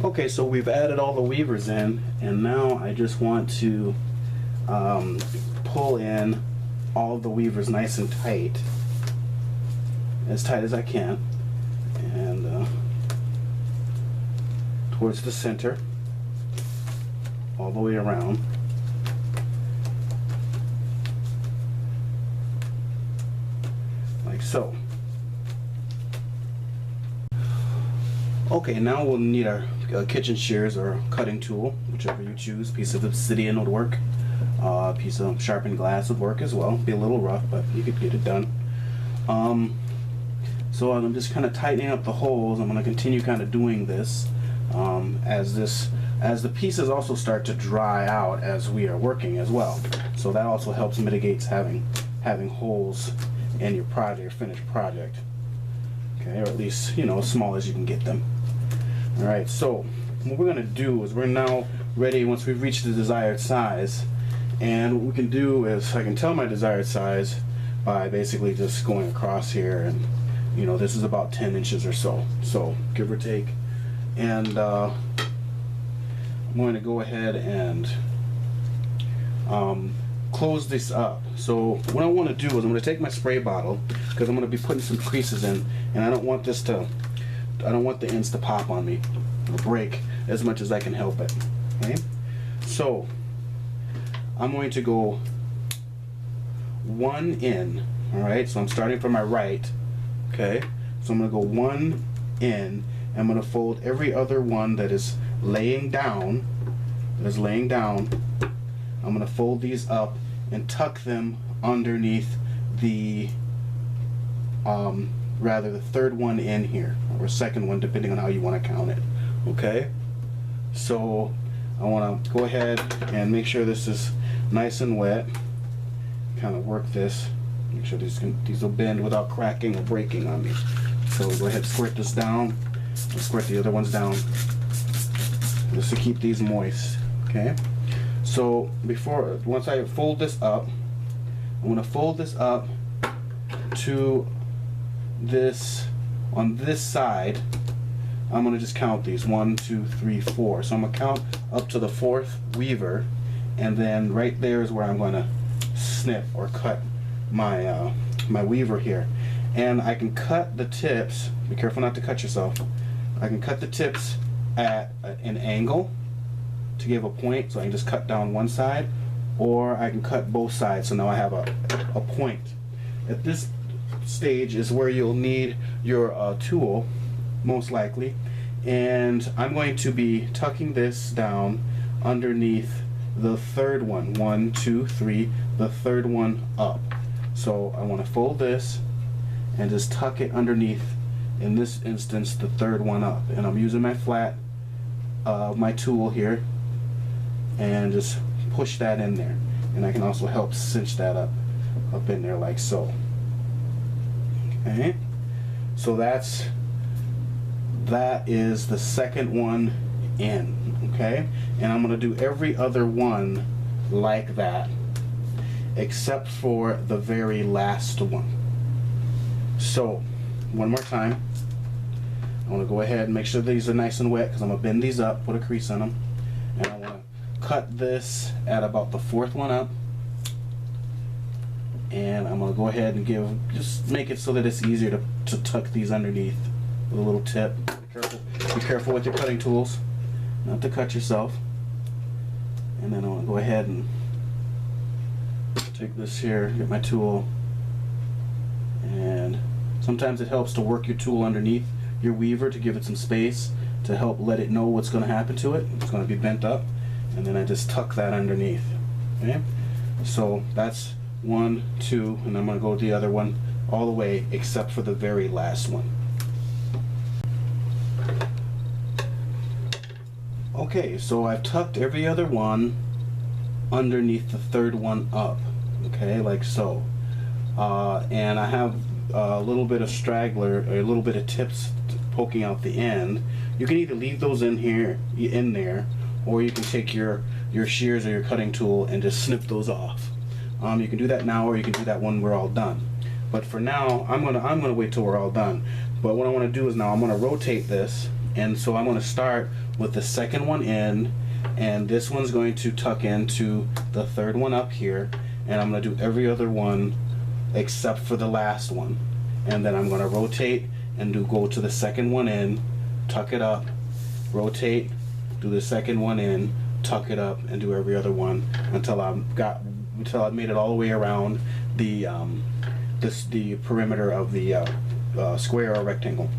Okay, so we've added all the weavers in, and now I just want to pull in all of the weavers nice and tight as I can, and towards the center, all the way around. Like so. Okay, now we'll need our kitchen shears or cutting tool, whichever you choose. Piece of obsidian would work. A piece of sharpened glass would work as well. Be a little rough, but you could get it done. So I'm just kind of tightening up the holes. I'm going to continue kind of doing this as the pieces also start to dry out as we are working as well. So that also helps mitigates having holes in your project, your finished project. Okay, or at least, you know, as small as you can get them. All right, so what we're going to do is we're now ready once we've reached the desired size. And what we can do is I can tell my desired size by basically just going across here, and you know, this is about 10 inches or so, give or take. And I'm going to go ahead and close this up. So what I want to do is I'm going to take my spray bottle, because I'm going to be putting some creases in, and I don't want the ends to pop on me or break as much as I can help it. Okay, so I'm going to go one in. All right, so I'm starting from my right. Okay, so I'm going to go one in. I'm going to fold every other one that is laying down. I'm going to fold these up and tuck them underneath the rather the third one in here, or second one, depending on how you want to count it. Okay, so I want to go ahead and make sure this is nice and wet. Kind of work this, make sure these will bend without cracking or breaking on me. So go ahead and squirt this down, and squirt the other ones down, just to keep these moist. Okay, so once I fold this up, I'm going to fold this up to this, on this side. I'm going to just count these, 1, 2, 3, 4. So I'm going to count up to the 4th weaver, and then right there is where I'm going to snip or cut my my weaver here. And I can cut the tips, be careful not to cut yourself. I can cut the tips at an angle to give a point, so I can just cut down one side, or I can cut both sides, so now I have a point. At this stage is where you'll need your tool, most likely, and I'm going to be tucking this down underneath the third one. 1, 2, 3, the third one up. So I want to fold this and just tuck it underneath, in this instance, the third one up. And I'm using my flat, my tool here, and just push that in there. And I can also help cinch that up in there like so. Okay, so that is the second one in. Okay, and I'm going to do every other one like that, except for the very last one. So one more time, I want to go ahead and make sure these are nice and wet, because I'm going to bend these up, put a crease in them, and I want to cut this at about the 4th one up. And I'm going to go ahead and just make it so that it's easier to tuck these underneath with a little tip. Be careful with your cutting tools, not to cut yourself. And then I want to go ahead and take this here, get my tool, and sometimes it helps to work your tool underneath your weaver to give it some space, to help let it know what's going to happen to it. It's going to be bent up, and then I just tuck that underneath. Okay, so that's 1, 2, and I'm going to go the other one all the way except for the very last one. Okay, so I've tucked every other one underneath the third one up. Okay, like so. And I have a little bit of straggler, or a little bit of tips poking out the end. You can either leave those in there, or you can take your shears or your cutting tool and just snip those off. You can do that now, or you can do that when we're all done. But for now, I'm gonna wait till we're all done. But what I want to do is now I'm gonna rotate this, And so I'm going to start with the second one in, and this one's going to tuck into the third one up here, and I'm going to do every other one except for the last one. And then I'm going to rotate and go to the second one in, tuck it up, rotate, do the second one in, tuck it up, and do every other one until I've made it all the way around the the perimeter of the square or rectangle.